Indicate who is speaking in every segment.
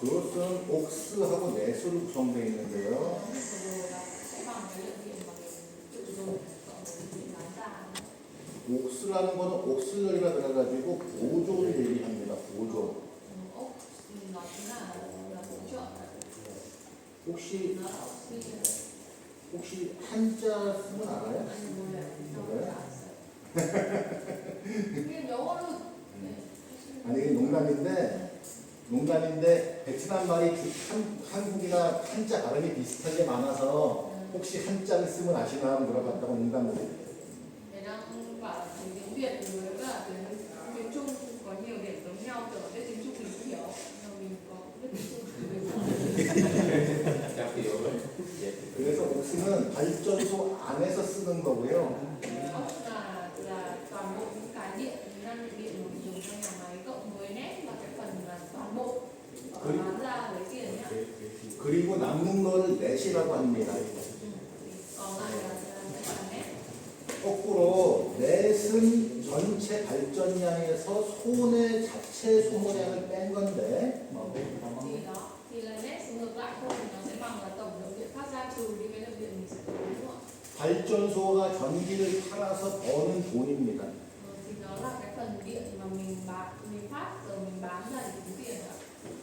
Speaker 1: 그것은 옥스하고 내수로 구성되어 있는데요. 옥스라는 거는 옥슬러리가 들어가지고 보조를 얘기합니다. 보조. 혹시 한자 쓰면 알아요? 아니 이게 농담인데 베트남 말이 한국이나 한자 발음이 비슷하게 많아서 혹시 한자를 쓰면 아시나 물어봤다고 농담을 해요.
Speaker 2: tiếng Việt với tiếng Trung có nhiều điểm giống nhau, kiểu biết tiếng Trung mình cũng hiểu, nhưng mình có biết tiếng Trung.
Speaker 1: 그래서 옥스는 발전소 안에서 쓰는 거고요.
Speaker 2: là toàn bộ những cái điện năng lượng điện mình dùng trong nhà máy cộng với nét là cái phần là toàn bộ bán ra với tiền nhá.
Speaker 1: 그리고 남는 거를 넷이라고 합니다.
Speaker 2: còn lại là nét.
Speaker 1: 거꾸로 넷은 전체 발전량에서 손의 자체 소모량을 뺀 건데
Speaker 2: thì là nét ngược lại thôi, nó sẽ bằng là tổng lượng điện phát ra trừ đi cái lượng điện mình sẽ tốn, đúng không ạ?
Speaker 1: 발전소가 전기를 팔아서 버는 돈입니다.
Speaker 2: thì nó là cái phần điện mà mình phát rồi mình bán ra để kiếm tiền ạ.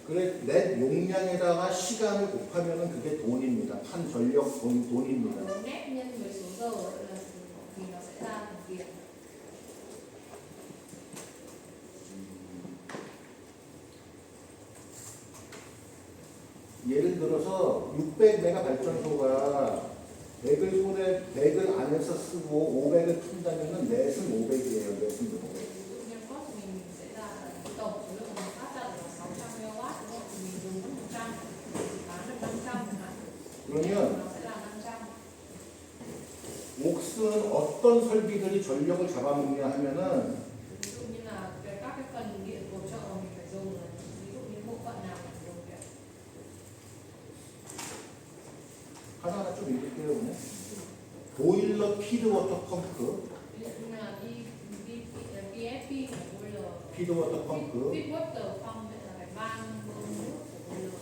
Speaker 1: 그래 넷 용량에다가 시간을 곱하면은 그게 돈입니다. 판 전력 돈입니다.
Speaker 2: nét nhân với số giờ là thì nó sẽ ra thành tiền.
Speaker 1: 예를 들어서 600메가 발전소가 100을 안에서 쓰고 500을 푼다면은 넷은 500이에요. 넷은 500.
Speaker 2: Nhân cost của mình sẽ ra tổng số lượng mình phát ra là 600 MW, đúng không? Thì mình dùng mất 100, bán được 500 chẳng hạn.
Speaker 1: 그러면
Speaker 2: nó sẽ là 500.
Speaker 1: 옥스는 어떤 설비들이 전력을 잡아먹냐 하면은
Speaker 2: ví dụ như là các cái phần điện hỗ trợ mình phải dùng là ví dụ như bộ phận nào mình dùng vậy.
Speaker 1: 하나하나 좀 읽을게요. 그냥. 보일러 피드워터 펌프,
Speaker 2: ví dụ như là VFP của boiler,
Speaker 1: 피드워터 펌프
Speaker 2: feedwater pump là phải ban nước của boiler.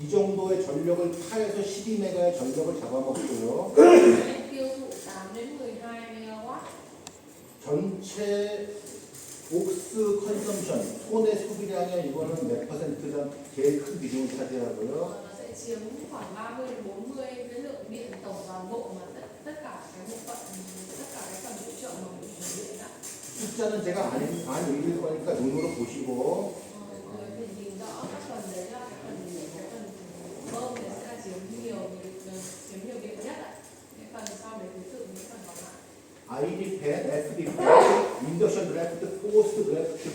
Speaker 1: 이 정도의 전력을 8에서 12메가의 전력을 잡아먹고요.
Speaker 2: Sẽ tiêu thụ 8 đến 12 MW.
Speaker 1: 전체 옥스 컨섬션, 손의 소비량의 이거는 몇 퍼센트가 제일 큰 비중을 차지하고요.
Speaker 2: Nó sẽ chiếm khoảng 30 đến 40 cái lượng điện tổng toàn bộ mà tất cả cái bộ phận, tất cả cái phần hỗ trợ mà mình dùng điện ạ.
Speaker 1: 숫자는 제가 안 읽을 거니까 눈으로 보시고
Speaker 2: Người thì nhìn rõ các phần đấy là cái phần bơm thì sẽ là chiếm nhiều điện nhất ạ. Cái phần sau đấy thứ tự những phần còn lại.
Speaker 1: ID 팬, FD 팬, 인덕션 드래프트, 포스트 드래프트,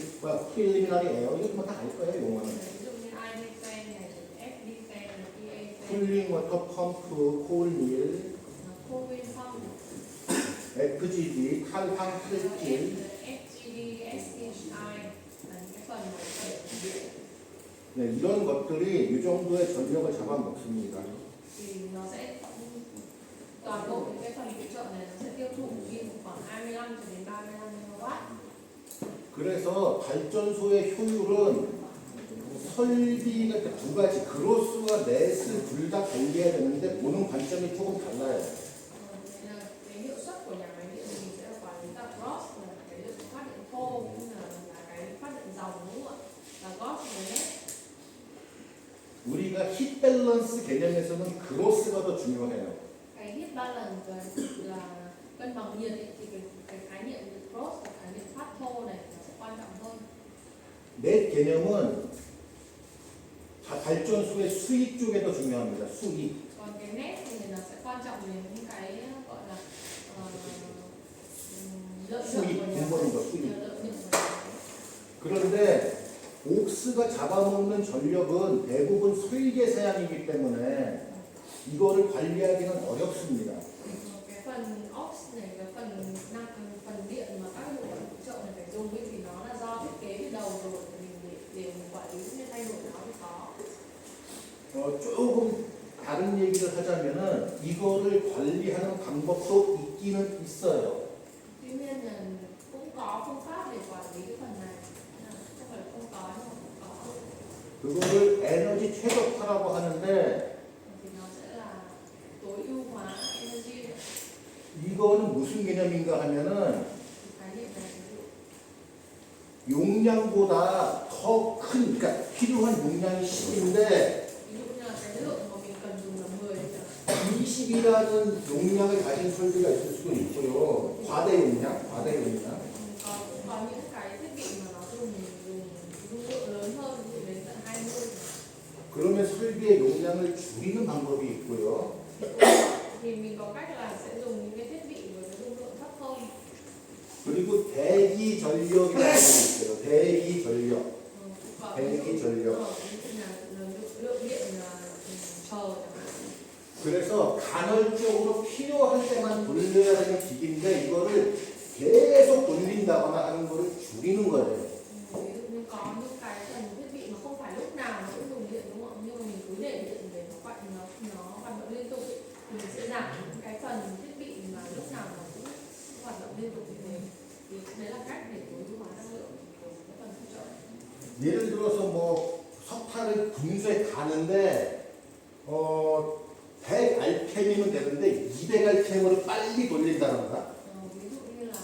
Speaker 1: 프리리미너리 에어 이거 다 알 거예요. 용어는.
Speaker 2: ví dụ như ID fan này, FD fan, PA fan,
Speaker 1: 쿨링 워터 펌프, 콜밀,
Speaker 2: Cooling pump,
Speaker 1: FGD, 탈황 프레질.
Speaker 2: FGD, SHI là những cái phần mà phải điện.
Speaker 1: 네, 이런 것들이 이 정도의 전력을 잡아먹습니다.
Speaker 2: Thì nó sẽ toàn bộ những cái phần hỗ trợ này nó sẽ tiêu thụ điện khoảng 25 cho đến 35 MW.
Speaker 1: 그래서 발전소의 효율은 설비가 두 가지, 그로스와 넷을 둘 다 관리해야 되는데 보는 관점이 조금 달라요.
Speaker 2: Nên là cái hiệu suất của nhà máy điện thì mình sẽ là quản lý cả gross là cái lượng phát điện thô cũng như là cái phát điện dòng, đúng không ạ? Là gross với net.
Speaker 1: 우리가 힛 밸런스 개념에서는 그로스가 더 중요해요.
Speaker 2: Cái heat balance là cân bằng nhiệt ấy, thì cái khái niệm gross và khái niệm phát thô này nó sẽ quan trọng hơn.
Speaker 1: 넷 개념은 발전소의 수익 쪽에 더 중요합니다. 수익.
Speaker 2: Còn cái net thì nó sẽ quan trọng đến những cái gọi là lợi nhuận của nhà máy. lợi nhuận của nhà máy.
Speaker 1: 그런데 옥스가 잡아먹는 전력은 대부분 설계 사양이기 때문에 이거를 관리하기는 어렵습니다.
Speaker 2: Cái phần ops này, cái phần điện mà các bộ phận hỗ trợ này phải dùng ấy, thì nó là do thiết kế từ đầu rồi, để mình quản lý nên thay đổi nó thì khó.
Speaker 1: 조금 다른 얘기를 하자면은 이거를 관리하는 방법도 있기는 있어요.
Speaker 2: Tuy nhiên là cũng có phương pháp để quản lý cái phần này, không phải là không có nhưng mà cũng có.
Speaker 1: 그거를 에너지 최적화라고 하는데
Speaker 2: thì nó sẽ là tối ưu hóa energy.
Speaker 1: 이거는 무슨 개념인가 하면은
Speaker 2: Thì khái niệm này ví dụ
Speaker 1: 용량보다 더 큰, 그러니까 필요한 용량이 10인데
Speaker 2: ví dụ như là cái lượng mà mình cần dùng là 10 chẳng
Speaker 1: 20이라는 용량을 가진 설비가 있을 수도 있고요. 과대 용량.
Speaker 2: có những cái thiết bị mà nó dùng dung lượng lớn hơn, ví dụ đến tận 20.
Speaker 1: 그러면 설비의 용량을 줄이는 방법이 있고요.
Speaker 2: Thì mình có cách là sẽ dùng những cái thiết bị với cái dung lượng thấp hơn.
Speaker 1: 그리고 대기 전력이라고 있어요. 대기 전력.
Speaker 2: Còn
Speaker 1: 대기
Speaker 2: ví dụ
Speaker 1: 전력.
Speaker 2: ví dụ là lượng điện là chờ chẳng hạn.
Speaker 1: 그래서 간헐적으로 필요할 때만 돌려야 되는 기기인데 이거를 계속 돌린다거나 하는 거를 줄이는 거예요.
Speaker 2: Ví dụ như có những cái phần thiết bị mà không phải lúc nào nó cũng dùng điện đúng không? Nhưng mà mình cứ để điện để nó hoạt động liên tục ấy, thì mình sẽ giảm những cái phần thiết bị mà lúc nào nó cũng hoạt động liên tục như thế. Thì đấy là cách để tối ưu hóa năng lượng của cái phần phụ trợ.
Speaker 1: 예를 들어서 뭐 석탄을 분수에 가는데 100rpm이면 되는데 200rpm으로 빨리 돌린다던가.
Speaker 2: Ví dụ như là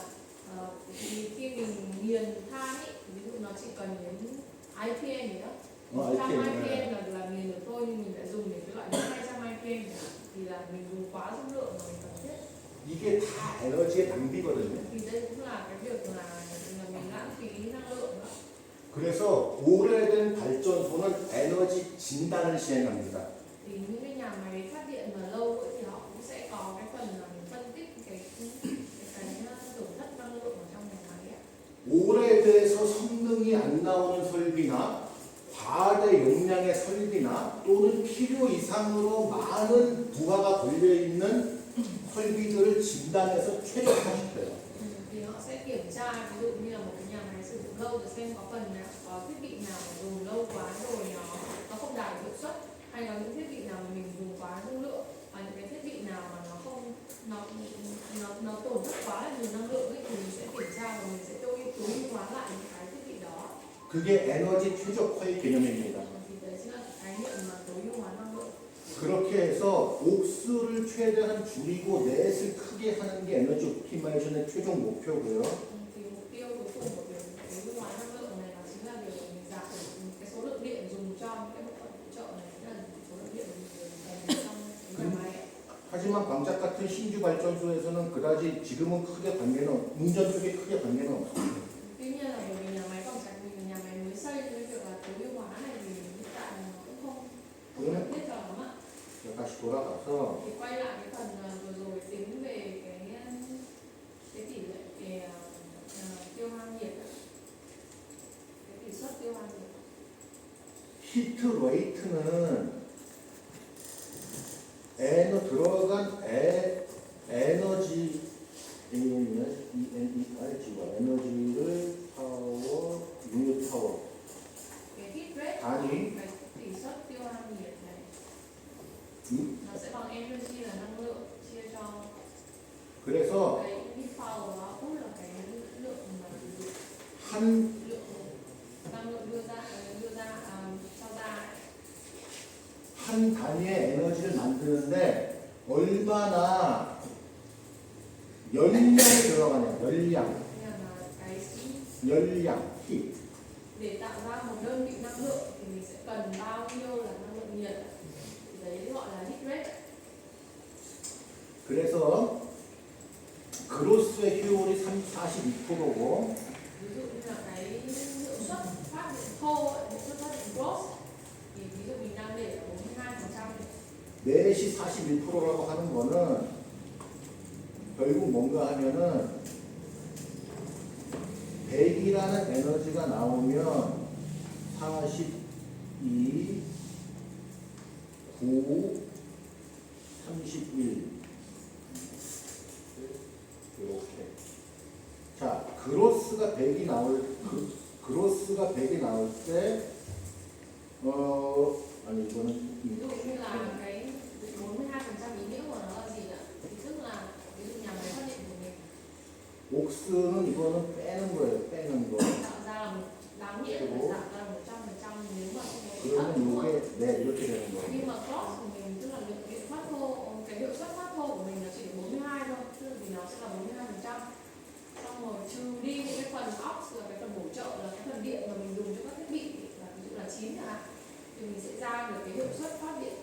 Speaker 2: khi mình nghiền than ấy, ví dụ nó chỉ cần đến IPM gì đó, 100 IPM là nghiền được thôi, nhưng mình lại dùng đến cái loại đến 200 IPM thì là mình dùng quá dung lượng mà mình cần thiết.
Speaker 1: 이게 다 에너지의 낭비거든요.
Speaker 2: Thì đây cũng là cái việc là mình lãng phí năng lượng nữa.
Speaker 1: 그래서 오래된 발전소는 에너지 진단을 시행합니다.
Speaker 2: Thì những cái nhà máy phát điện mà lâu ấy, thì họ cũng sẽ có cái phần là mình phân tích cái tổn thất năng lượng ở trong nhà máy ấy.
Speaker 1: 오래돼서 성능이 안 나오는 설비나 과대 용량의 설비나 또는 필요 이상으로 많은 부하가 걸려있는 설비들을 진단해서 최적화시켜요.
Speaker 2: Thì họ sẽ kiểm tra, ví dụ như là một cái nhà máy sử dụng lâu để xem có phần nào, có thiết bị nào mà dùng lâu quá rồi nó không đạt hiệu suất, hay có những thiết bị nào mà mình dùng quá dung lượng, và những cái thiết bị nào mà nó không nó tổn thất quá là nhiều năng lượng ấy, thì mình sẽ kiểm tra và mình sẽ tối ưu hóa lại những cái thiết bị đó.
Speaker 1: 그게 에너지 최적화의 개념입니다.
Speaker 2: Thì đấy chính là khái niệm mà tối ưu hóa năng lượng.
Speaker 1: 그렇게 해서 옥수를 최대한 줄이고 넷을 크게 하는 게 에너지 옵티마이션의 최종 목표고요.
Speaker 2: Thì mục tiêu cuối cùng của việc tối ưu hóa năng lượng này là chính là việc mình giảm cái số lượng điện dùng cho những cái bộ phận phụ trợ này, tức là số lượng điện mình dùng trong cái nhà máy.
Speaker 1: 하지만 광작 같은 신규 발전소에서는 그다지 지금은 크게 관계는 운전 쪽에 크게 관계는 없습니다.
Speaker 2: Tuy nhiên là bởi vì nhà máy còn sạch, vì nhà máy mới xây, nên việc là tối ưu hóa này thì hiện tại là nó cũng không cần thiết cho lắm ạ.
Speaker 1: 다시 돌아가서
Speaker 2: Thì quay lại cái phần vừa rồi tính về cái tỷ lệ về tiêu hao nhiệt, cái tỷ suất tiêu hao nhiệt.
Speaker 1: 히트 레이트는 들어간 에너지 에너지를 파워 유닛 파워
Speaker 2: Cái heat rate,
Speaker 1: 아니.
Speaker 2: cái tỷ suất tiêu hao nhiệt này nó sẽ bằng energy là năng lượng chia cho
Speaker 1: 그래서
Speaker 2: cái heat power, nó cũng là cái lượng mà
Speaker 1: 한
Speaker 2: lượng năng lượng đưa ra cho ra.
Speaker 1: 한 단위의 에너지를 만드는데 얼마나 열량이 들어가냐, 열량,
Speaker 2: Nên là cái
Speaker 1: 열량, 히.
Speaker 2: để tạo ra một đơn vị năng lượng thì mình sẽ cần bao nhiêu là năng lượng nhiệt, thì đấy gọi là heat rate.
Speaker 1: 그래서 그로스의 효율이 42%고
Speaker 2: Ví dụ như là cái hiệu suất phát điện thô ấy, hiệu suất phát điện gross, thì ví dụ mình đang để ở 42%.
Speaker 1: 넷이 41%라고 하는 거는 결국 뭔가 하면은 100이라는 에너지가 나오면 42, 9, 31 이렇게. 자, 그로스가 100이 그로스가 100이 나올 때 아니 이거는
Speaker 2: Ví dụ như là cái 42% ý nghĩa của nó là gì ạ? Thì tức là ví dụ nhà máy phát điện của mình
Speaker 1: 옥스는 이거는 빼는 거예요. 빼는 거.
Speaker 2: tạo ra là đáng nghĩa là phải giảm ra 100% nếu mà không có
Speaker 1: 그러면 이게 네 이렇게 되는 거예요.
Speaker 2: Nhưng mà cross của mình tức là lượng điện phát thô, cái hiệu suất phát thô của mình là chỉ 42 thôi, tức là thì nó sẽ là 42%. Xong rồi trừ đi những cái phần ox là cái phần bổ trợ là cái phần điện mà mình dùng cho các thiết bị là ví dụ là 9 chẳng hạn, thì mình sẽ ra được cái hiệu suất phát điện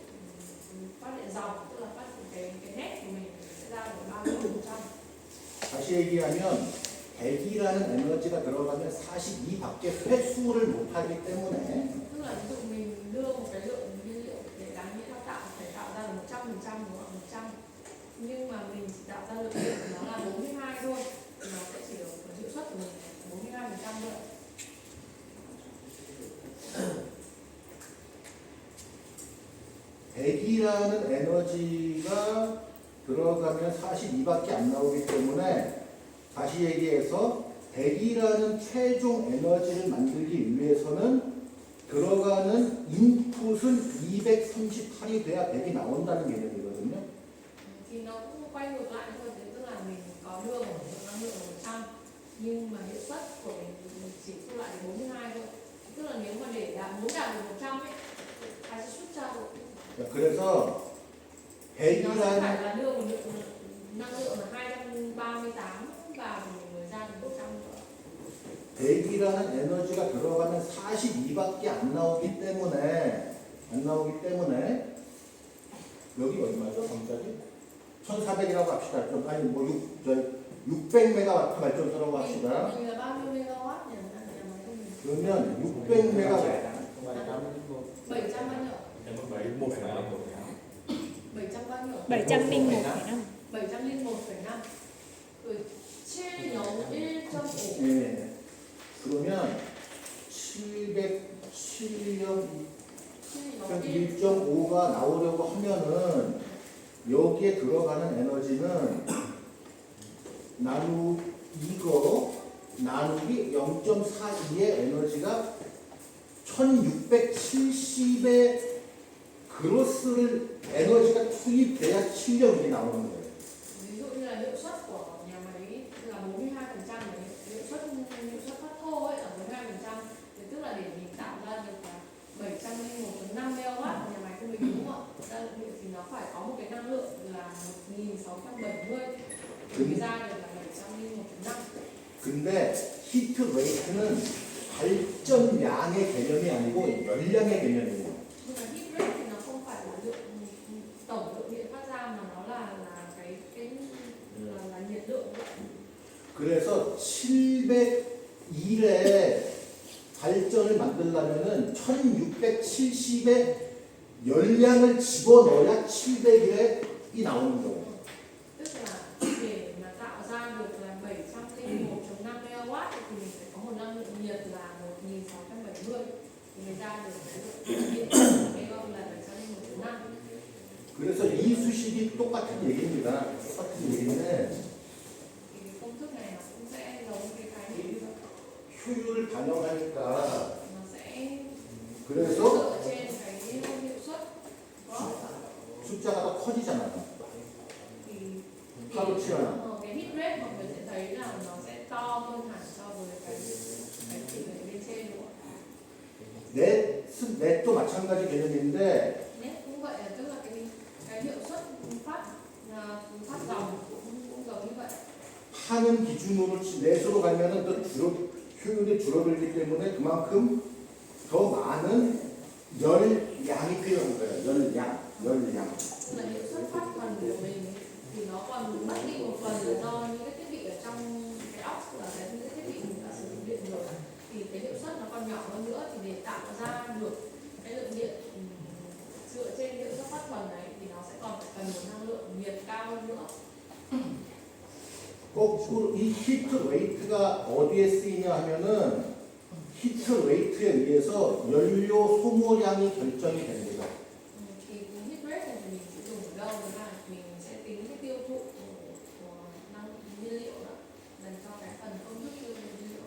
Speaker 2: dòng, tức là phát cái net của mình sẽ ra được 31%.
Speaker 1: 다시 얘기하면 100이라는 에너지가 들어가면 42밖에 회수를 못하기 때문에
Speaker 2: Tức là ví dụ mình đưa một cái lượng nhiên liệu để đáng nghĩa là phải tạo ra được 100% đúng không? 100. Nhưng mà mình chỉ tạo ra lượng điện của nó là 42 thôi, thì nó sẽ chỉ được hiệu suất của mình 42% thôi.
Speaker 1: 백이라는 에너지가 들어가면 42밖에 안 나오기 때문에 다시 얘기해서 100이라는 최종 에너지를 만들기 위해서는 들어가는 인풋은 238이 돼야 100이 나온다는 개념이거든요.
Speaker 2: Thì nó cũng quay ngược lại thôi, tức là mình có đưa một lượng năng lượng 100 nhưng mà hiệu suất của mình chỉ thu lại đến 42 thôi. Tức là nếu mà để muốn đạt được 100 ấy, ta sẽ xuất ra được.
Speaker 1: 그래서
Speaker 2: Nó sẽ
Speaker 1: 100이라는
Speaker 2: phải là đưa một lượng năng lượng là 238 và mình mới ra được 100 nữa.
Speaker 1: 100이라는 에너지가 들어가면 42밖에 안 나오기 때문에 여기 얼마죠? 정작이? 1400이라고 합시다. 좀 아니 뭐 600메가와트 발전소라고 합시다.
Speaker 2: Mình là bao nhiêu megawatt nhỉ? Nhà máy của mình.
Speaker 1: 그러면 600메가와트
Speaker 2: 700 bao nhiêu? 700 bao nhiêu?
Speaker 3: 701,5.
Speaker 2: 701,5. 그 7 0 1.5.
Speaker 1: 예. 그러면 707년 1.5가 나오려고 하면은 여기에 들어가는 에너지는 나누기 0.42의 에너지가 1670의 그로스를 에너지가 투입돼야 출력이 나오는 거예요.
Speaker 2: Ví dụ như là hiệu suất của nhà máy là 42%, hiệu suất phát thô ấy là 42%, thì tức là để mình tạo ra được là 701,5 MW nhà máy của mình đúng không? Ra lượng điện thì nó phải có một cái năng lượng là 1670 thì mới ra được là 701,5.
Speaker 1: 근데 히트 레이트는 발전량의 개념이 아니고 열량의 개념이에요.
Speaker 2: Nhưng mà heat rate thì nó không phải là tổng lượng điện phát ra mà nó là cái là nhiệt lượng.
Speaker 1: 그래서 701의 발전을 만들려면은 1670의 열량을 집어넣어야 701이 나오는 거예요.
Speaker 2: Tức là để mà tạo ra được là 701,5 MW thì mình phải có một năng lượng nhiệt là 1670 thì mới ra được cái lượng điện MW là 701,5.
Speaker 1: 그래서 이 수식이 똑같은 얘기입니다. 똑같은 얘기인데
Speaker 2: Thì cái công thức này nó cũng sẽ giống cái khái niệm như vậy.
Speaker 1: 효율을 반영하니까
Speaker 2: Nó sẽ
Speaker 1: 그래서
Speaker 2: dựa trên cái hiệu suất gross
Speaker 1: 숫자가 더 커지잖아요.
Speaker 2: thì
Speaker 1: 하루 치환.
Speaker 2: cái heat rate mọi người sẽ thấy là nó sẽ to hơn hẳn so với cái tỷ lệ bên trên đúng không?
Speaker 1: 넷도 마찬가지 개념인데
Speaker 2: Net cũng vậy, tức là cái hiệu suất phát dòng cũng giống như vậy.
Speaker 1: 하는 기준으로 넷으로 가면은 또 효율이 줄어들기 때문에 그만큼 더 많은 열량이 필요한 거예요. 열량.
Speaker 2: Tức là hiệu suất phát phần của mình thì nó còn mất đi một phần là do những cái thiết bị ở trong cái óc là cái thiết bị mình đã sử dụng điện rồi, thì cái hiệu suất nó còn nhỏ hơn nữa, thì để tạo ra được cái lượng điện dựa trên hiệu suất phát phần này thì nó sẽ còn phải cần một năng lượng nhiệt cao hơn nữa.
Speaker 1: 거꾸로 이 히트 웨이트가 어디에 쓰이냐 하면은 히트 웨이트에 의해서 연료 소모량이 결정이 됩니다.
Speaker 2: Thì cái heat rate này thì mình sẽ dùng ở đâu, đó là mình sẽ tính cái tiêu thụ của năng nhiên liệu đó dành cho cái phần công thức tiêu thụ nhiên liệu.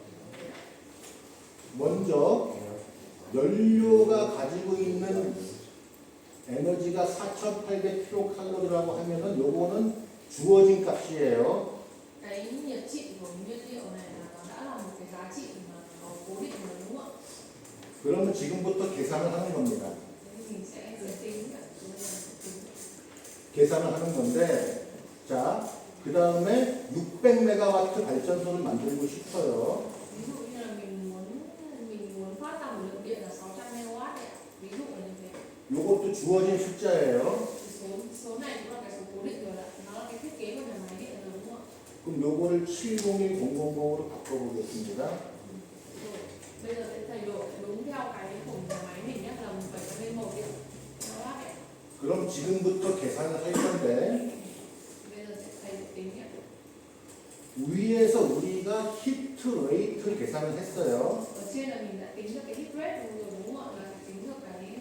Speaker 1: 먼저 연료가 가지고 있는 에너지가 4,800kcal라고 하면은 요거는 주어진 값이에요.
Speaker 2: Cái nhiệt trị của nhiên liệu này là nó đã là một cái giá trị mà có cố định rồi đúng không ạ?
Speaker 1: 그러면 지금부터 계산을 하는 겁니다.
Speaker 2: Thế mình sẽ tính ạ.
Speaker 1: 계산을 하는 건데, 자, 그 다음에 600메가와트 발전소를 만들고 싶어요.
Speaker 2: Ví dụ như là mình muốn phát ra một lượng điện là 600 MW đấy ạ. Ví dụ là như thế.
Speaker 1: 요것도 주어진 숫자예요.
Speaker 2: Thì số này cũng là cái số cố định rồi ạ. Nó là cái thiết kế của nhà máy điện rồi đúng không ạ?
Speaker 1: 그럼 요거를 701000으로 바꿔보겠습니다.
Speaker 2: Rồi. Bây giờ thầy đổi đúng theo cái của nhà máy mình nhé, là 701 điện MW đấy ạ.
Speaker 1: 그럼 지금부터 계산을 할 건데,
Speaker 2: Bây giờ thầy sẽ tính nhé.
Speaker 1: 위에서 우리가 히트 레이트를 계산을 했어요.
Speaker 2: Ở trên là mình đã tính được cái heat rate rồi đúng không ạ? Là tính được cái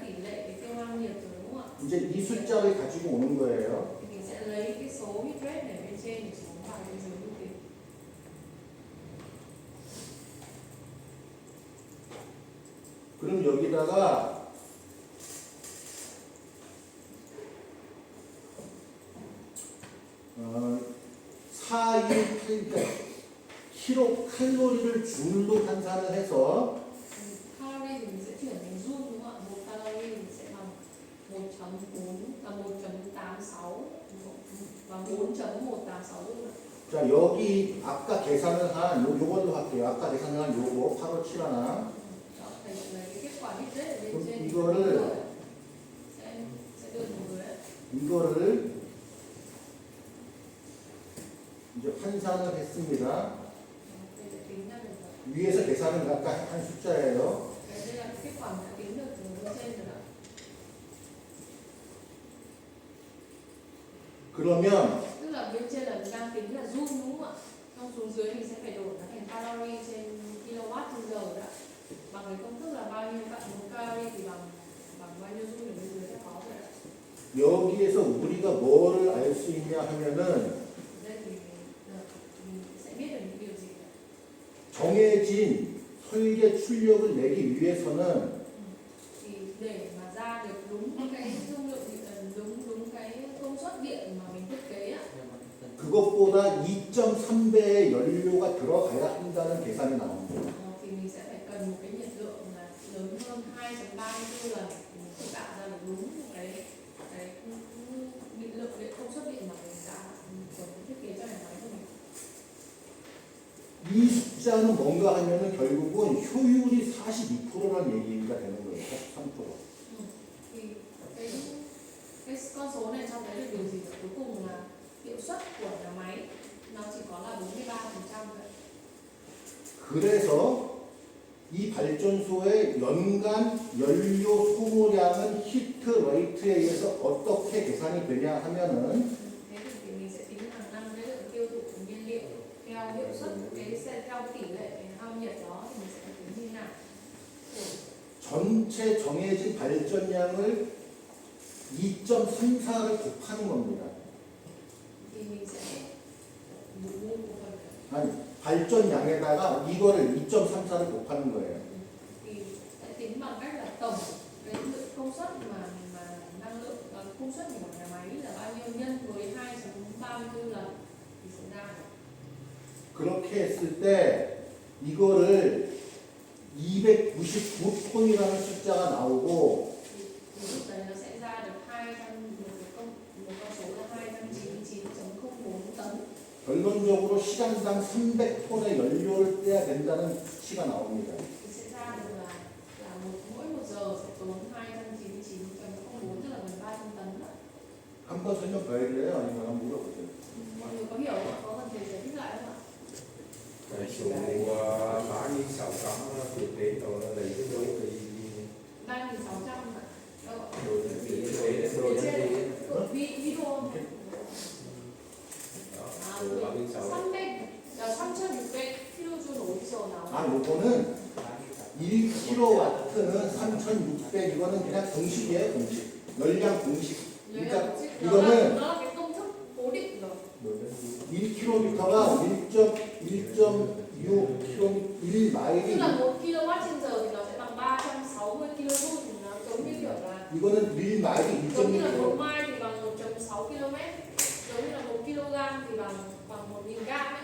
Speaker 2: tỷ lệ cái tiêu hao nhiệt rồi đúng không ạ?
Speaker 1: 이제 이 숫자를 가지고 오는 거예요.
Speaker 2: Thì mình sẽ lấy cái số heat rate này bên trên để xuống vào bên dưới như thế.
Speaker 1: 그럼 여기다가 어, 4188 킬로칼로리를 줄로 환산을 해서
Speaker 2: Calorie thì mình sẽ chuyển thành joule đúng không ạ? Một calorie mình sẽ bằng 1.4 là 1.86 và 4.186 joule.
Speaker 1: 자 여기 아까 계산을 한 요걸로 할게요. 아까 계산을 한 요거 8571
Speaker 2: Đó, thầy sẽ lấy cái kết quả heat rate ở bên
Speaker 1: 그럼
Speaker 2: trên.
Speaker 1: 이거를
Speaker 2: sẽ đưa một người ấy.
Speaker 1: 이거를 이제 환산을 했습니다.
Speaker 2: Thầy sẽ tính ra được rồi.
Speaker 1: 위에서 계산은 아까 한 숫자예요.
Speaker 2: Đây là kết quả mình đã tính được từ bên trên rồi ạ.
Speaker 1: 그러면
Speaker 2: Tức là bên trên là mình đang tính là joule đúng không ạ? Xong xuống dưới mình sẽ phải đổi nó thành calorie trên kilowatt trên giờ rồi ạ. Bằng cái công thức là bao nhiêu bạn một calorie thì bằng bao nhiêu joule ở bên dưới sẽ có rồi ạ.
Speaker 1: 여기에서 우리가 뭐를 알 수 있냐 하면은
Speaker 2: Đây thì mình sẽ biết được những điều gì ạ.
Speaker 1: 정해진 설계 출력을 내기 위해서는
Speaker 2: Thì để mà ra được đúng cái dung lượng đúng cái công suất điện mà mình thiết kế ạ,
Speaker 1: 그것보다 2.3배의 연료가 들어가야 한다는 계산이 나옵니다.
Speaker 2: thì mình sẽ phải cần một cái nhiệt lượng là lớn hơn 2.34 lần thì mình sẽ tạo ra được đúng cái định lượng điện công suất điện mà mình đã chuẩn bị thiết kế cho nhà máy của mình.
Speaker 1: 이 숫자는 뭔가 하면은 결국은 효율이 42%라는 얘기가 되는 거예요. 43%.
Speaker 2: Thì cái con số này cho thấy được điều gì? Cuối cùng là hiệu suất của nhà máy nó chỉ có là 43% thôi.
Speaker 1: 그래서 이 발전소의 연간 연료 소모량은 히트 레이트에 의해서 어떻게 계산이 되냐 하면은
Speaker 2: Thế thì mình sẽ tính hàng năm cái lượng tiêu thụ của nhiên liệu theo hiệu suất theo tỷ lệ hao nhiệt đó thì mình sẽ tính như nào?
Speaker 1: 전체 정해진 발전량을 2.34를 곱하는 겁니다.
Speaker 2: Thì mình sẽ mua một phần
Speaker 1: 아니 발전량에다가 이거를 2.34를 곱하는 거예요.
Speaker 2: thì sẽ tính bằng cách là tổng cái lượng công suất mà năng lượng công suất của nhà máy là bao nhiêu nhân với 2.34 lần thì sẽ ra được.
Speaker 1: 그렇게 했을 때 이거를 299톤이라는 숫자가 나오고
Speaker 2: Thì lúc đấy nó sẽ ra được một con số là 299.04 tấn.
Speaker 1: 결론적으로 시간당 300톤의 연료를 떼야 된다는 수치가 나옵니다.
Speaker 2: Thì sẽ ra được là mỗi một giờ sẽ tốn 299.04 tức là gần 300 tấn đó.
Speaker 1: 한번 설명 더 해드려요? 아니면 한번 물어보세요.
Speaker 2: Mọi người có hiểu không? Có cần thầy giải thích lại không ạ?
Speaker 3: Cái số 3600 thực tế đó là lấy cái dấu cái
Speaker 2: 3.600 ạ. Đâu ạ?
Speaker 3: đồ nhân vị đấy là đồ nhân vị
Speaker 2: video
Speaker 3: đó, đồ 3600
Speaker 2: 3,600 kJ 어디서 나와?
Speaker 1: 아, 요거는 1kW는 3,600 이거는 그냥 공식이에요, 공식. 열량 공식. 그러니까 이거는
Speaker 2: nó là cái công thức cố định rồi.
Speaker 3: đồ nhân vị
Speaker 1: 1km가 1.6km 1마일이
Speaker 2: Tức là 1 kW trên giờ thì nó sẽ bằng 360 kJ thì nó giống như kiểu là
Speaker 1: 이거는 1마일이
Speaker 2: giống như là 1
Speaker 1: 1.6km.
Speaker 2: mile thì bằng 1.6 km, giống như là 1 kg thì bằng 1.000 gram ấy.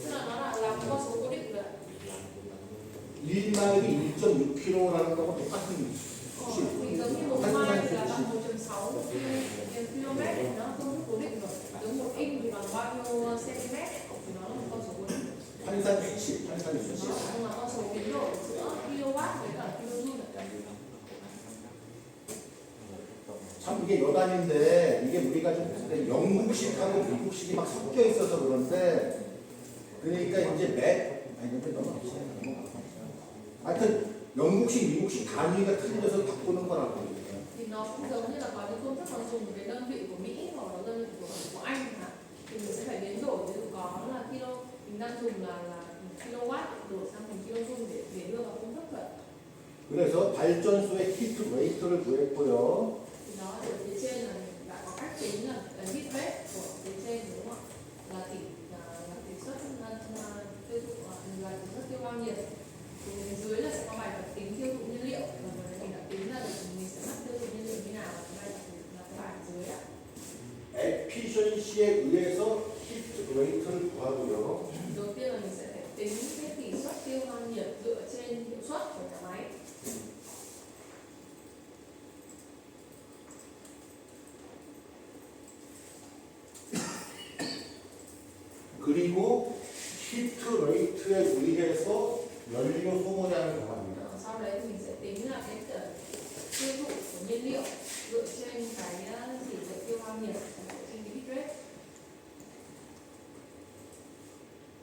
Speaker 2: Tức là nó là một con số cố định rồi.
Speaker 1: 1마일이 1.6km라는 거하고 똑같은 수치.
Speaker 2: Thì giống như một mile thì là bằng 1,6 km thì nó công thức cố định rồi. Giống một inch thì bằng bao nhiêu cm thì nó là một con số cố định.
Speaker 1: 환산 수치, 환산 수치.
Speaker 2: Nhưng mà con số biến đổi giữa kW với cả kJ.
Speaker 1: 참 이게 여단인데 이게 우리가 좀 봤을 때 영국식하고 미국식이 막 섞여 있어서 그런데 그러니까 이제 근데 너무 하여튼 영국식, 미국식 단위가 틀려서 바꾸는 거라고.
Speaker 2: Thì nó cũng giống như là có những công thức nó dùng cái đơn vị của Mỹ hoặc là đơn vị của Anh chẳng hạn. Thì mình sẽ phải biến đổi, ví dụ có là kilo, mình đang dùng là kilowatt đổi sang thành kilojoule để đưa vào công thức vậy.
Speaker 1: 그래서 발전소의 히트 레이트를 구했고요.
Speaker 2: Thì đó ở phía trên là mình đã có cách tính là cái heat rate của phía trên đúng không ạ? Là tỷ suất tiêu thụ là tỷ suất tiêu hao nhiệt. Thì bên dưới là sẽ có bài tập tính tiêu thụ nhiên liệu, và mình đã tính ra được mình sẽ mất tiêu thụ nhiên liệu như nào, bài tập là cái bài dưới ạ.
Speaker 1: 에피션시에 의해서 히트 레이트를 구하고요.
Speaker 2: Đầu tiên là mình sẽ phải tính cái tỷ suất tiêu hao nhiệt dựa trên hiệu suất của nhà máy.
Speaker 1: 그리고 히트 레이트에 의해서 연료 소모량을 더합니다.
Speaker 2: Sau đấy thì mình sẽ tính là cái tiêu thụ của nhiên liệu dựa trên cái tỷ lệ tiêu hao nhiệt trên cái heat rate.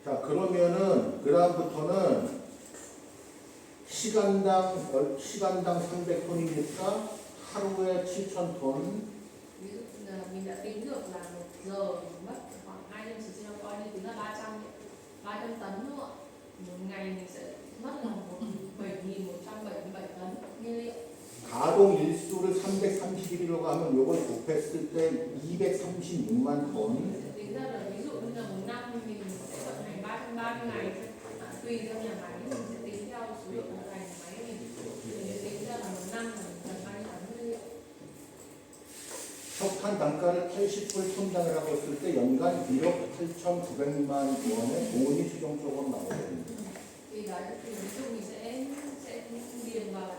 Speaker 1: 자, 그러면은 그 다음부터는 시간당 300톤이니까 하루에 7,000톤.
Speaker 2: Ví dụ là mình đã tính được là 1 giờ mình mất khoảng 2 nhân 9 coi như tính là 300 tấn đúng không ạ? Một ngày mình sẽ mất là 7.177 tấn nhiên liệu.
Speaker 1: 가동 일수를 331이라고 하면 요걸 곱했을 때 236만 톤.
Speaker 2: Tính ra là ví dụ như là một năm mình sẽ vận hành 330 ngày, tùy theo nhà máy mình sẽ tính theo số lượng vận hành nhà máy mình để tính ra là một năm là mình cần bao nhiêu tấn nhiên liệu.
Speaker 1: 석탄 단가를 80불 톤당이라고 했을 때 연간 비록 8,900만 원의 돈이 최종적으로 나오거든요.
Speaker 2: Thì đấy thì ví dụ mình sẽ điền vào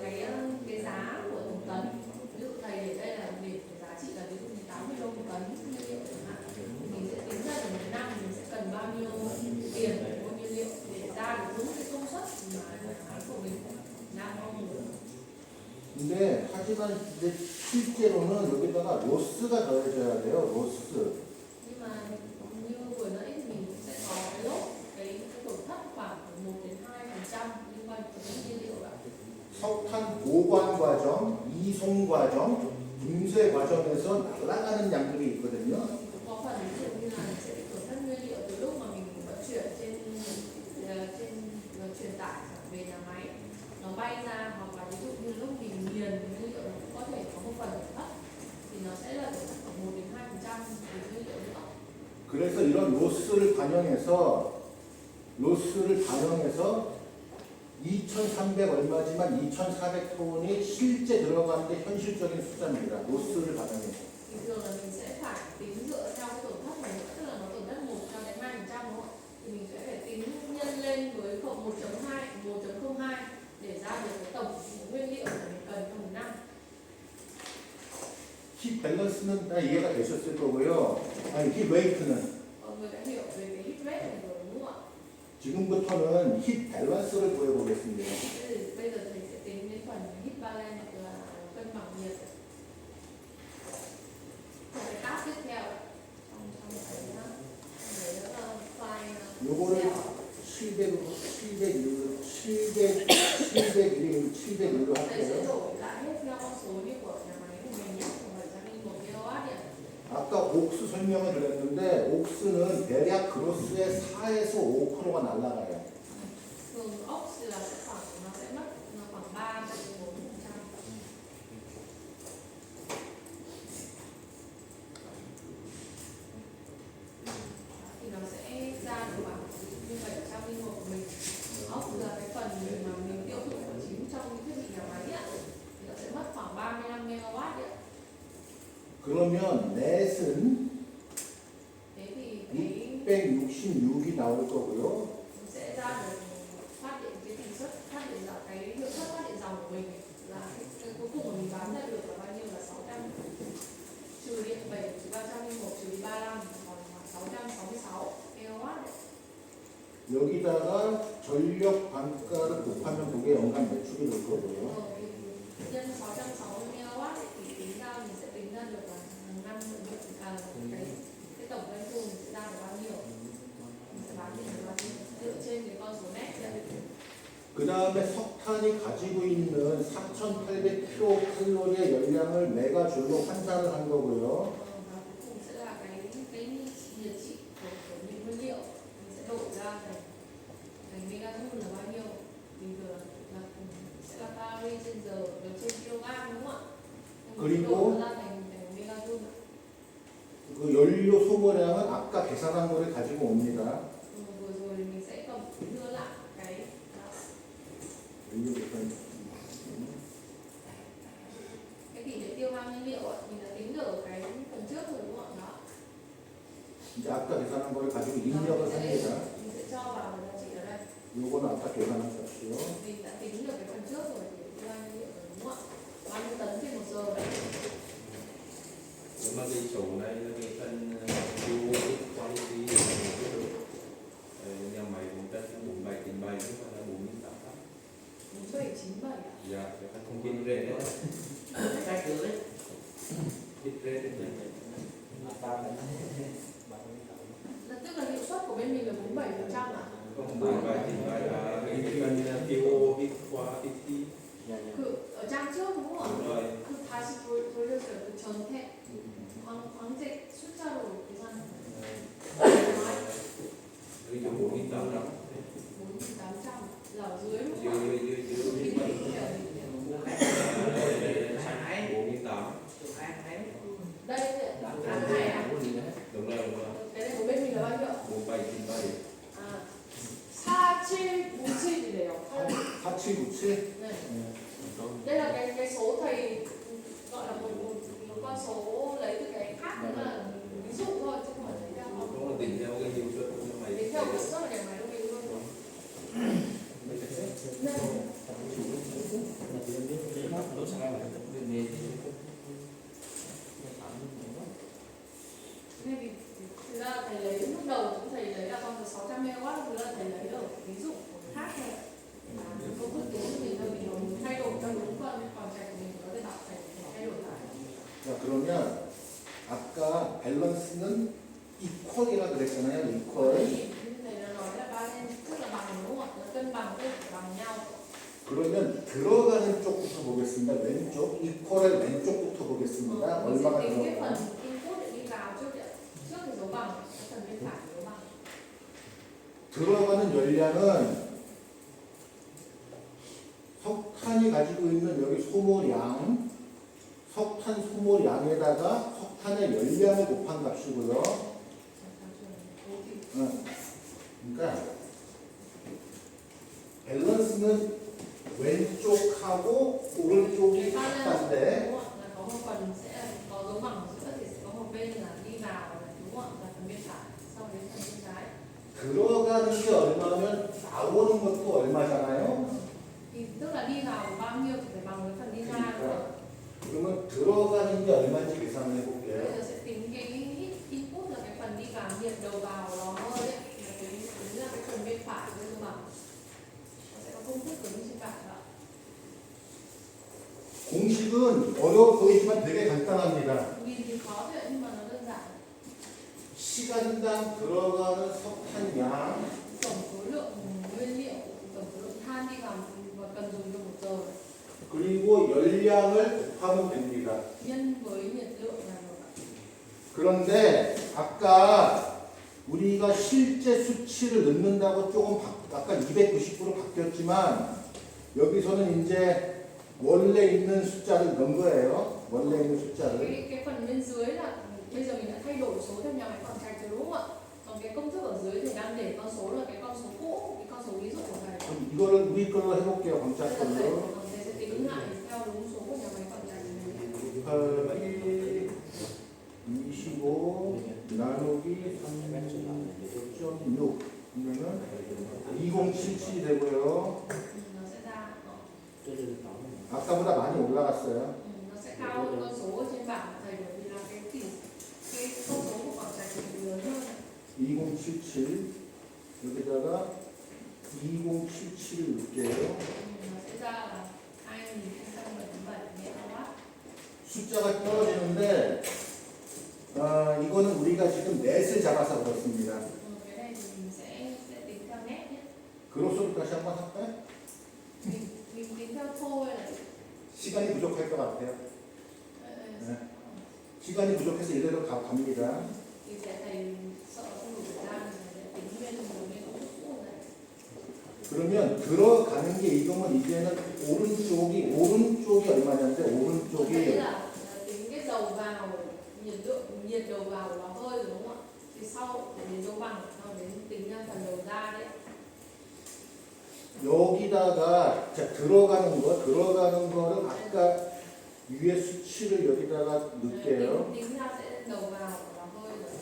Speaker 2: cái giá của từng tấn. Ví dụ thầy để đây là để giá trị là ví dụ như 80 đô một tấn nhiên liệu chẳng hạn. Thì mình sẽ tính ra được một năm mình sẽ cần bao nhiêu tiền để mua nhiên liệu để ra được đúng cái công suất mà nhà máy của mình đang mong muốn.
Speaker 1: 근데 하지만 이제 실제로는 여기다가 로스가 더해져야 돼요. 로스.
Speaker 2: Nhưng mà như vừa nãy thì mình cũng sẽ có cái lốt cái tổn thất khoảng 1-2% liên quan đến nhiên liệu ạ.
Speaker 1: 석탄 보관 과정, 이송 과정, 분쇄 과정에서 날아가는 양들이 있거든요.
Speaker 2: Có phần ví dụ như là mình sẽ bị tổn thất nguyên liệu từ lúc mà mình vận chuyển trên truyền tải về nhà máy, nó bay ra, hoặc là ví dụ như lúc mình nghiền nguyên liệu nó cũng có thể có một phần tổn thất, thì nó sẽ là tổn thất khoảng 1-2% từ nguyên liệu nữa.
Speaker 1: 그래서 이런 로스를 반영해서 2,300 얼마지만 2,400톤이 실제 들어가는데 현실적인 숫자입니다. 로스를 반영해서.
Speaker 2: Thì thường là mình sẽ phải tính dựa theo cái tổn thất này nữa, tức là nó tổn thất 1-2% đúng không ạ? Thì mình sẽ phải tính nhân lên với cộng 1.02 để ra được cái tổng nguyên liệu mà mình cần trong một năm.
Speaker 1: 힙 밸런스는 다 이해가 되셨을 거고요. 아니, 힙 웨이트는
Speaker 2: Mọi người đã hiểu về cái heat rate này rồi đúng không ạ?
Speaker 1: 지금부터는 힙 밸런스를 구해보겠습니다.
Speaker 2: Bây giờ thầy sẽ tính đến phần heat balance hoặc là cân bằng nhiệt. Cái tab tiếp theo trong cái file
Speaker 1: 요거를 700으로
Speaker 2: thầy sẽ
Speaker 1: 할게요.
Speaker 2: đổi lại hết theo con số như của nhà máy của mình nhé, 701 kW điện.
Speaker 1: 아까 옥수 설명을 드렸는데 옥수는 대략 그로스의 4에서 5%가 날아가요.
Speaker 2: Thường ốc thì là sẽ khoảng nó sẽ mất khoảng 3-4%. Thì nó sẽ ra được khoảng như 701 của mình. Ốc là cái phần mà mình tiêu thụ của chính trong cái thiết bị nhà máy ạ. Thì nó sẽ mất khoảng 35 MW ạ.
Speaker 1: 그러면 넷은
Speaker 2: Thế thì cái
Speaker 1: 666이 나올 거고요.
Speaker 2: sẽ ra được của mình là cuối cùng mà mình bán ra được là bao nhiêu, là 600 trừ đi 7 trừ 301 trừ đi 35 còn 666 kW.
Speaker 1: 여기다가 전력 단가를 곱하면 그게 연간 매출이 될 거고요.
Speaker 2: Nhân 660 MW thì tính ra mình sẽ tính ra được là hàng năm cái tổng doanh thu mình sẽ ra được bao nhiêu, mình sẽ bán được bao nhiêu dựa trên cái con số net đấy.
Speaker 1: 그 다음에 석탄이 가지고 있는 4,800kcal의 열량을 메가줄로 환산을 한 거고요.
Speaker 2: Và cuối cùng sẽ là cái nhiệt trị của những nguyên liệu mình sẽ đổi ra thành megajoule là bao nhiêu, bình thường là sẽ là calorie trên giờ được trên kg đúng không ạ?
Speaker 1: 그리고
Speaker 2: đổi ra thành megajoule.
Speaker 1: 그 연료 소모량은 아까 계산한 거를 가지고 옵니다.
Speaker 2: Vừa rồi mình sẽ cầm đưa lại cái
Speaker 1: 연료 계산.
Speaker 2: tỷ lệ tiêu hao nhiên liệu ạ, mình đã tính được ở cái phần trước rồi đúng không ạ?
Speaker 1: 이제 아까 계산한 거를 가지고 입력을 합니다.
Speaker 2: Mình sẽ cho vào cái giá trị ở đây.
Speaker 1: 요거는 아까 계산한 값이요.
Speaker 2: Mình đã tính được cái phần trước rồi thì tiêu hao nhiên liệu rồi đúng không ạ? Bao nhiêu tấn trên một giờ đấy?
Speaker 3: Nhưng mà cái số này là cái phần fuel quality nhà máy cũng tất là 4797 nhưng mà là 4800.
Speaker 2: 4797 ạ?
Speaker 3: Dạ, cái phần thông tin rate đấy.
Speaker 4: Cái cửa đấy.
Speaker 3: Hit rate đấy.
Speaker 2: Là tức là hiệu suất của bên mình là 47% ạ?
Speaker 3: Không 4797 là cái phần fuel hit quality.
Speaker 2: Ở trang trước đúng không ạ?
Speaker 3: Đúng rồi.
Speaker 2: 그 다시 돌려줘요. 그 전태 광택 숫자로 계산.
Speaker 3: Ví dụ 4800.
Speaker 2: 4800 là ở dưới đúng
Speaker 3: Dưới
Speaker 2: không ạ?
Speaker 3: dưới dưới
Speaker 2: Cái
Speaker 3: dưới
Speaker 2: đỉnh kiểu
Speaker 4: Ai
Speaker 3: 48.
Speaker 2: đây tháng này à?
Speaker 3: Đúng rồi, đúng rồi.
Speaker 2: Cái này của bên mình là bao nhiêu?
Speaker 3: 4797.
Speaker 2: 아 4797이래요.
Speaker 1: 4797.
Speaker 2: 네. Đây là cái số thầy gọi là một con số lấy từ cái khác, là ví dụ thôi chứ không phải lấy theo không.
Speaker 3: Đúng là tính theo cái hiệu suất của nhà máy.
Speaker 2: Tính theo hiệu suất là nhà máy của mình luôn. Nên vì thực ra thầy lấy lúc đầu cũng thầy lấy là con số 600 MW, thực ra thầy lấy ở ví dụ của người khác thôi. Công thức tính của mình thôi, mình thay đổi cho đúng còn chạy của mình có thể đọc thành thay đổi lại.
Speaker 1: 자, 그러면 아까 밸런스는 이퀄이라 그랬잖아요. 이퀄.
Speaker 2: Thầy đã nói là ba lên tức là bằng đúng không ạ? Nó cân bằng tức là bằng nhau.
Speaker 1: 그러면 들어가는 쪽부터 보겠습니다. 왼쪽 이퀄의 왼쪽부터 보겠습니다.
Speaker 2: Mình sẽ
Speaker 1: 얼마가
Speaker 2: tính cái phần
Speaker 1: 들어가요?
Speaker 2: input để đi vào trước ạ. Trước thì dấu bằng, cái phần bên phải dấu bằng.
Speaker 1: 들어가는 열량은 석탄이 가지고 있는 여기 소모량, 석탄 소모량에다가 석탄의 열량을 곱한 값이고요. 그러니까 밸런스는 왼쪽하고 오른쪽이 같은데
Speaker 2: Đúng không ạ? Là có một phần sẽ có dấu bằng ở giữa thì sẽ có một bên là đi vào đúng không ạ? Là phần bên phải, sau đến phần bên trái.
Speaker 1: 들어가는 게 얼마면 나오는 것도 얼마잖아요.
Speaker 2: Thì tức là đi vào bao nhiêu thì phải bằng với phần đi ra nữa.
Speaker 1: 그러면 들어가는 게 얼마인지 계산을
Speaker 2: Bây
Speaker 1: 해볼게요.
Speaker 2: giờ sẽ tính cái input là cái phần đi vào, nhiệt đầu vào lò hơi ấy, là tính ra cái phần bên phải với dấu bằng. Nó sẽ có công thức của bên phải đó.
Speaker 1: 공식은 어려워 보이지만 되게 간단합니다.
Speaker 2: Nhìn thì khó thôi nhưng mà nó đơn giản.
Speaker 1: 시간당 들어가는 석탄 양
Speaker 2: Tổng số lượng nguyên liệu, tổng số lượng than đi vào và cần dùng trong một giờ
Speaker 1: 그리고 열량을 곱하면 됩니다.
Speaker 2: nhân với nhiệt lượng là được ạ.
Speaker 1: 그런데 아까 우리가 실제 수치를 넣는다고 조금 아까 290으로 바뀌었지만 여기서는 이제 원래 있는 숫자를 넣은 거예요. 원래 있는 숫자를.
Speaker 2: Cái phần bên dưới là bây giờ mình đã thay đổi số theo nhà máy còn trạch rồi đúng không ạ? Còn cái công thức ở dưới thì đang để con số là cái con số cũ, cái con số ví dụ của thầy.
Speaker 1: 그럼 이거를 우리 걸로 해볼게요.
Speaker 2: Bây giờ
Speaker 1: 검찰
Speaker 2: thầy,
Speaker 1: 걸로.
Speaker 2: thầy sẽ tính lại theo đúng số của nhà máy còn trạch này.
Speaker 1: 8이 25 나누기 3.6 그러면은 2077이 되고요.
Speaker 2: Nó sẽ ra
Speaker 4: Tôi được
Speaker 1: 올라갔어요.
Speaker 2: nó sẽ cao hơn con số ở trên bảng của thầy bởi vì là cái con số của bảng trạch thì lớn hơn.
Speaker 1: 2077 여기다가 2077을 넣을게요.
Speaker 2: Nó sẽ ra là 2077 MW.
Speaker 1: 숫자가 떨어지는데 이거는 우리가 지금 넷을 잡아서 그렇습니다.
Speaker 2: Cái này thì mình sẽ tính theo nét nhé.
Speaker 1: 그로스로 다시 한번 할까요?
Speaker 2: Mình tính theo thôi là
Speaker 1: 시간이 부족할 것 같아요. 네. 시간이 부족해서 이대로 갑니다.
Speaker 2: thì sẽ thầy sợ không đủ thời gian thì sẽ tính nguyên một cái công thức cũ này.
Speaker 1: 그러면 들어가는 게 이동은 이제는 오른쪽이 얼마냐인데
Speaker 2: Đấy
Speaker 1: 오른쪽이
Speaker 2: là tính cái dầu vào nhiệt đầu vào của lò hơi rồi đúng không ạ? Thì sau để đến dấu bằng sau đến tính ra phần đầu ra đấy.
Speaker 1: 여기다가 자 들어가는 거를 아까 위에 수치를 여기다가 넣을게요.
Speaker 2: Tính ra sẽ đầu vào của lò hơi rồi.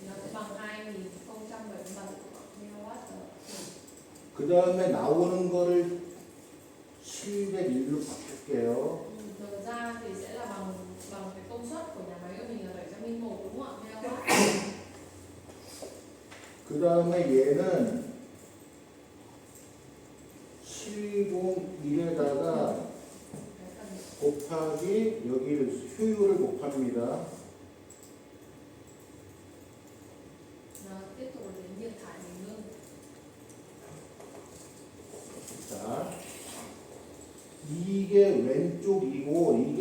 Speaker 2: Nó sẽ bằng 2077 MW.
Speaker 1: 그 다음에 나오는 거를 701로 바꿀게요.
Speaker 2: Đầu ra thì sẽ là bằng cái công suất của nhà máy của mình là 701 đúng không ạ? MW.
Speaker 1: 그 다음에 얘는 701에다가
Speaker 2: Cái phần
Speaker 1: 곱하기 여기를 효율을 곱합니다.
Speaker 2: nó tiếp tục đến nhiệt thải bình ngưng.
Speaker 1: 자, 이게 왼쪽이고 이게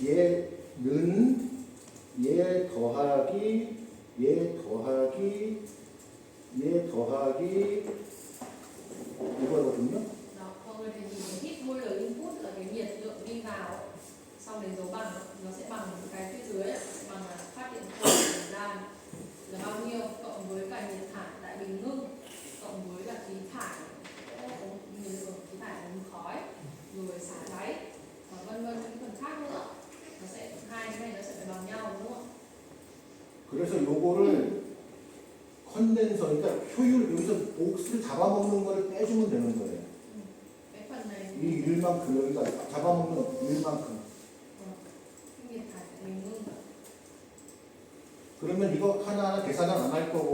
Speaker 1: 얘는 얘 더하기 이거거든요.
Speaker 2: Đó, mọi người thì nhìn thấy hít môi lời input là cái nhiệt lượng đi vào sau đến dấu bằng nó sẽ bằng cái phía dưới sẽ bằng là phát điện khối thời gian là bao nhiêu cộng với cả nhiệt thải tại bình ngưng cộng với cả khí thải sẽ có nhiệt lượng khí thải đến khói rồi xả đáy và vân vân những phần khác nữa nó sẽ hai cái này nó sẽ phải bằng nhau đúng không ạ?
Speaker 1: 그래서 요거를 컨덴서 그러니까 효율 여기서 옥수를 잡아먹는 거를 빼주면 되는 거예요.
Speaker 2: Cái phần này
Speaker 1: 이 일만큼 여기가 잡아먹는 일만큼.
Speaker 2: cái nhiệt thải tại bình ngưng
Speaker 1: 그러면 이거 하나하나 계산은 안 할 거고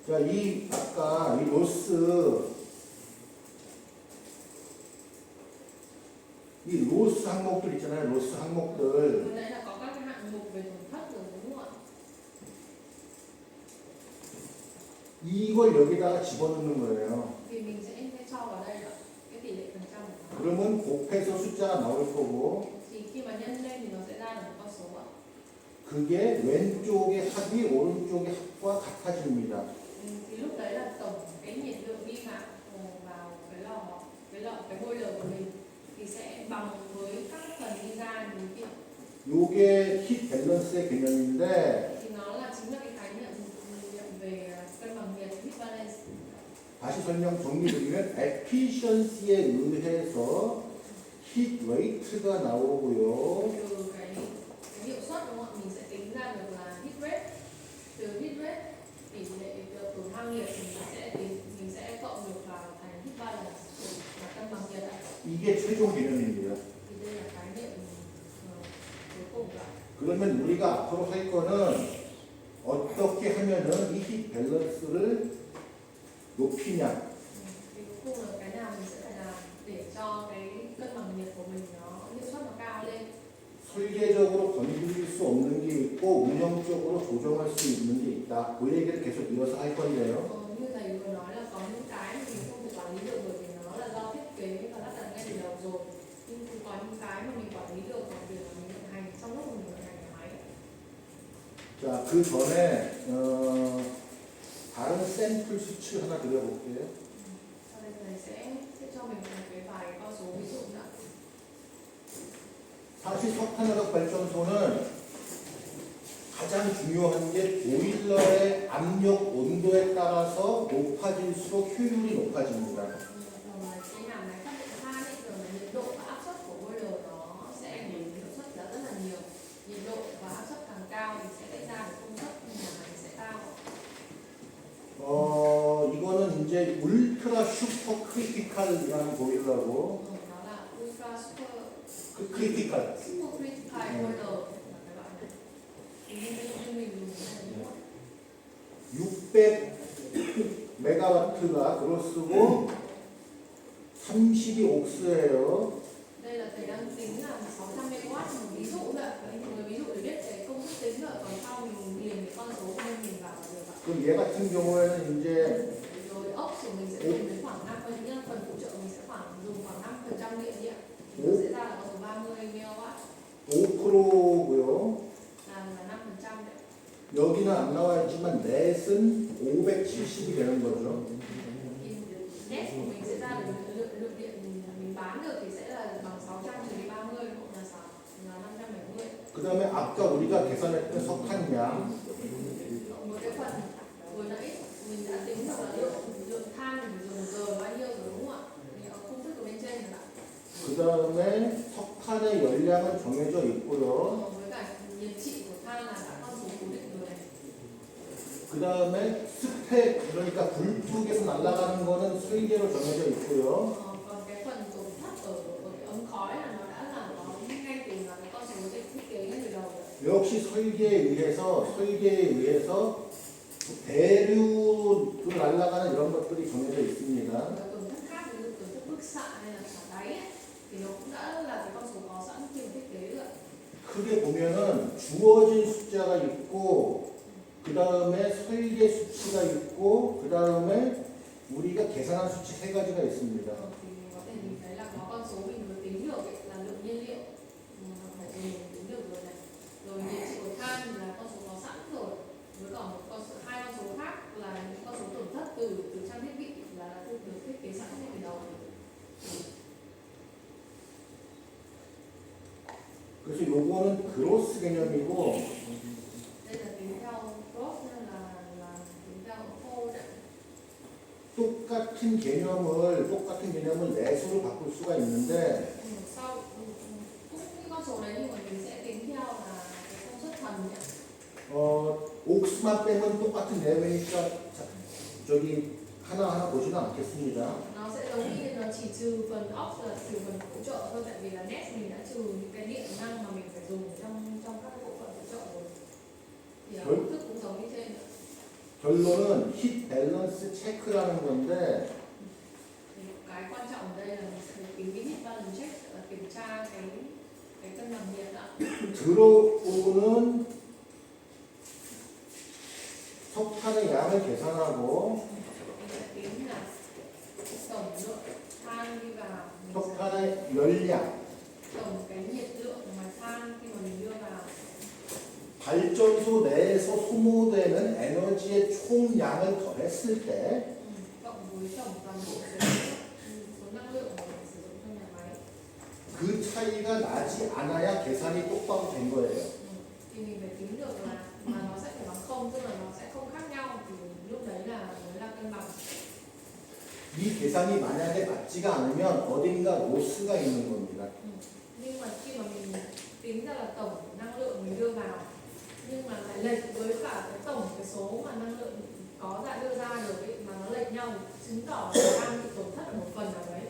Speaker 1: 자, 이 아까 이 로스 항목들 있잖아요. 로스 항목들.
Speaker 2: vừa nãy là có các cái hạng mục về tổn thất rồi đúng không ạ?
Speaker 1: 이걸 여기다가 집어넣는 거예요.
Speaker 2: Thì mình sẽ cho vào đây là cái tỷ lệ phần trăm của nó.
Speaker 1: 그러면 곱해서 숫자가 나올 거고
Speaker 2: Thì khi mà nhân lên thì nó sẽ ra được một con số ạ.
Speaker 1: 그게 왼쪽의 합이 오른쪽의 합과 같아집니다.
Speaker 2: Thì lúc đấy là tổng cái nhiệt lượng vi phạm vào cái boiler của mình thì sẽ bằng với các phần đi ra như kia.
Speaker 1: 요게 힛 밸런스의 개념인데
Speaker 2: Thì nó là chính là cái khái niệm về cân bằng nhiệt heat balance.
Speaker 1: 다시 설명 정리드리면 efficiency에 의해서 힛 레이트가 나오고요.
Speaker 2: Từ cái hiệu suất đúng không ạ? Mình sẽ tính ra được là heat rate. Từ heat rate tỷ lệ tổn hao nhiệt thì mình sẽ cộng được vào thành heat balance là cân bằng nhiệt ạ.
Speaker 1: 이게 최종 개념입니다.
Speaker 2: Thì đây là khái niệm cuối cùng ạ.
Speaker 1: 그러면 우리가 앞으로 할 거는 어떻게 하면은 이 힛 밸런스를 높이냐.
Speaker 2: Thì cuối cùng là cái nào mình sẽ phải làm để cho cái cân bằng nhiệt của mình nó hiệu suất nó cao lên.
Speaker 1: 설계적으로 건드릴 수 없는 게 있고 운영적으로 조정할 수 있는 게 있다. 그 얘기를 계속 이어서 할 건데요.
Speaker 2: Như thầy vừa nói là có những cái mình không thể quản lý được bởi vì nó là do thiết kế và lắp đặt ngay từ đầu rồi. Nhưng cũng có những cái mà mình quản lý được bởi vì là mình vận hành trong lúc mình vận hành nhà máy.
Speaker 1: 자, 그 전에 다른 샘플 수치를 하나 그려볼게요.
Speaker 2: Sau đây thầy sẽ cho mình một cái vài con số ví dụ nữa.
Speaker 1: 사실 석탄화력 발전소는 가장 중요한 게 보일러의 압력 온도에 따라서 높아질수록 효율이 높아집니다.
Speaker 2: Cái nhà máy phát điện than ấy thường là nhiệt độ và áp suất của boiler nó sẽ ảnh hưởng đến hiệu suất rất là nhiều. Nhiệt độ và áp suất càng cao thì sẽ gây ra được công suất nhà máy sẽ cao.
Speaker 1: 이거는 이제 울트라 슈퍼 크리티컬이라는 보일러고
Speaker 2: Nó là ultra super
Speaker 1: 그 크리티컬.
Speaker 2: Supercritical order là cái loại này. Nhưng mình dùng cái này đúng không?
Speaker 1: 600 메가와트가 그로스고 32 옥스예요.
Speaker 2: Đây là thầy đang tính là 600 MW một ví dụ thôi ạ. Anh mọi người ví dụ để biết cái công thức tính rồi, còn sau mình liền cái con số của mình vào là được ạ.
Speaker 1: 그럼 얘 같은 경우에는 이제
Speaker 2: Rồi ốc của mình sẽ dùng đến khoảng 50, nhưng mà phần phụ trợ mình sẽ dùng khoảng 5% điện đi ạ. Thì nó sẽ ra là con số 30 MW
Speaker 1: 5%고요.
Speaker 2: là 5% đấy.
Speaker 1: 여기는 안 나와 있지만 넷은 570이 되는 거죠.
Speaker 2: Thì net của mình sẽ ra được lượng điện mình bán được thì sẽ là bằng 600 trừ đi 30 hoặc là 570.
Speaker 1: 그 다음에 아까 우리가 계산했던 석탄량
Speaker 2: Một cái phần vừa nãy mình đã tính được là lượng than mình dùng giờ bao nhiêu rồi đúng không ạ? Thì ở công thức ở bên trên là
Speaker 1: 그 다음에 석탄의 열량은 정해져 있고요.
Speaker 2: với cả nhiệt trị của than là đã con số cố định rồi này.
Speaker 1: 그 다음에 스펙 그러니까 불뚝에서 날아가는 거는 설계로 정해져 있고요.
Speaker 2: Còn cái phần tổn thất ở cái ống khói là nó đã là có ngay từ là cái con số thiết kế ngay từ đầu rồi.
Speaker 1: 역시 설계에 의해서 대류로 날아가는 이런 것들이 정해져 있습니다.
Speaker 2: Và tổn thất khác ví dụ tổn thất bức xạ hay là xả đáy ấy, thì nó cũng đã là cái con số có sẵn khi mà thiết kế rồi.
Speaker 1: 크게 보면은 주어진 숫자가 있고 그 다음에 설계 수치가 있고 그 다음에 우리가 계산한 수치 세 가지가 있습니다.
Speaker 2: Thì mình có thể nhìn thấy là có con số mình vừa tính được ấy, là lượng nhiên liệu phải dùng tính được rồi này. Rồi nhiệt trị của than thì là con số có sẵn rồi. Với còn một con số, hai con số khác là những con số tổn thất từ trang thiết bị là được thiết kế sẵn ngay từ đầu.
Speaker 1: 그래서 요거는 그로스 개념이고
Speaker 2: Đây là tính theo gross nên là tính theo whole đấy.
Speaker 1: 똑같은 개념을 내수로 바꿀 수가 있는데
Speaker 2: Sau cũng những con số đấy nhưng mà mình sẽ tính theo là cái công suất thần nhé.
Speaker 1: 옥스만 빼면 똑같은 내외니까 저기 하나하나 보지는 않겠습니다.
Speaker 2: Nó sẽ giống như nó chỉ trừ phần off là trừ phần hỗ trợ thôi, tại vì là net mình đã trừ những cái điện năng mà mình phải dùng trong các bộ phận hỗ trợ rồi. Thì công thức cũng giống như trên.
Speaker 1: 결론은 힛 밸런스 체크라는 건데
Speaker 2: Thì cái quan trọng ở đây là mình sẽ tính cái heat balance check là kiểm tra cái cân bằng nhiệt ạ.
Speaker 1: 들어오는 석탄의 양을 계산하고
Speaker 2: Mình sẽ tính là tổng lượng than đi vào, mình sẽ
Speaker 1: 석탄의 열량,
Speaker 2: tổng cái nhiệt lượng mà than khi mà mình đưa vào.
Speaker 1: 발전소 내에서 소모되는 에너지의 총량을 더했을 때
Speaker 2: Cộng với tổng toàn bộ số năng lượng mà mình sử dụng trong nhà máy.
Speaker 1: 그 차이가 나지 않아야 계산이 똑바로 된 거예요.
Speaker 2: Thì mình phải tính được là mà nó sẽ phải bằng không, tức là nó sẽ không khác nhau thì lúc đấy là mới là cân bằng.
Speaker 1: 이 계산이 만약에 맞지가 않으면 어딘가 로스가 있는 겁니다.
Speaker 2: Nhưng mà khi mà mình tính ra là tổng năng lượng mình đưa vào nhưng mà lại lệch với cả cái tổng cái số mà năng lượng có đã đưa ra được ấy, mà nó lệch nhau chứng tỏ là đang bị tổn thất ở một phần nào đấy.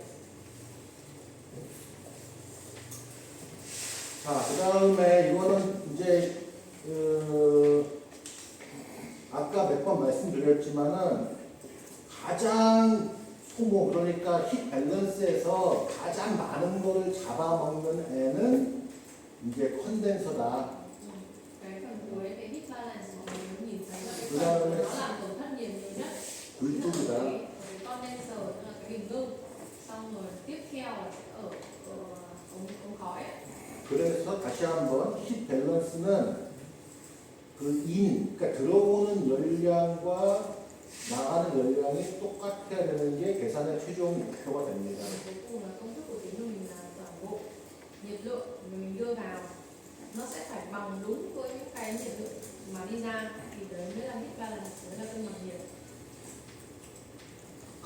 Speaker 1: 자, 그 다음에 이거는 이제 아까 몇 번 말씀드렸지만은 가장 소모 그러니까 힛 밸런스에서 가장 많은 거를 잡아먹는 애는 이제 컨덴서다.
Speaker 2: Cái phần cuối cái heat balance mà mình nhìn thấy là cái
Speaker 1: Đúng
Speaker 2: phần
Speaker 1: rồi.
Speaker 2: nó làm tổn thất nhiệt nhiều nhất.
Speaker 1: 굴뚝이다.
Speaker 2: Cái condenser tức là cái bình ngưng, xong rồi tiếp theo là sẽ ở ống khói ấy.
Speaker 1: 그래서 다시 한번 힛 밸런스는 그러니까 들어오는 열량과 나가는 열량이 똑같아야 되는 게 계산의 최종 목표가 됩니다.
Speaker 2: Cuối cùng là công thức của tính của mình là toàn bộ nhiệt lượng mà mình đưa vào nó sẽ phải bằng đúng với những cái nhiệt lượng mà đi ra thì đấy mới là heat balance, mới là cân bằng nhiệt.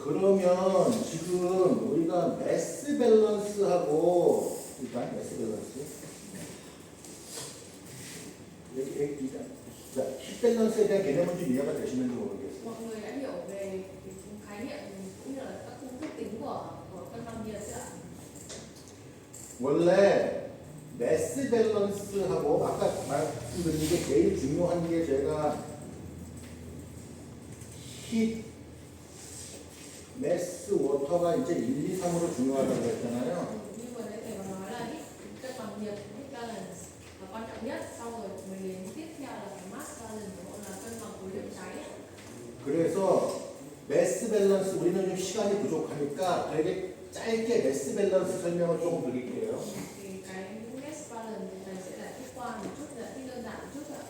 Speaker 1: 그러면 지금 우리가 매스 밸런스하고 일단 매스 밸런스 여기 힛 밸런스에 대한 개념은 좀 이해가 되시는지 모르겠어요.
Speaker 2: Mọi người đã hiểu về cái khái niệm cũng như là các công thức tính của cân bằng nhiệt chưa ạ?
Speaker 1: 원래 매스 밸런스하고 아까 말씀드린 게 제일 중요한 게 제가 힛, 매스, 워터가 이제 1, 2, 3으로 중요하다고 했잖아요.
Speaker 2: Nhưng mà để thầy còn nói là hit cân bằng nhiệt, hit balance là quan trọng nhất. Sau rồi mình đến tiếp theo là cái mass balance, gọi là cân bằng khối lượng cháy.
Speaker 1: 그래서 매스 밸런스 우리는 좀 시간이 부족하니까 되게 짧게 매스 밸런스 설명을 조금 드릴게요.
Speaker 2: Thì cái mass balance thì thầy sẽ giải thích qua một chút, giải thích đơn giản một chút ạ.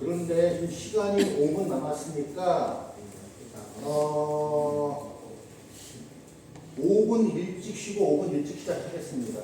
Speaker 1: 그런데 지금 시간이 5분 남았으니까 5분 일찍 쉬고 5분 일찍 시작하겠습니다.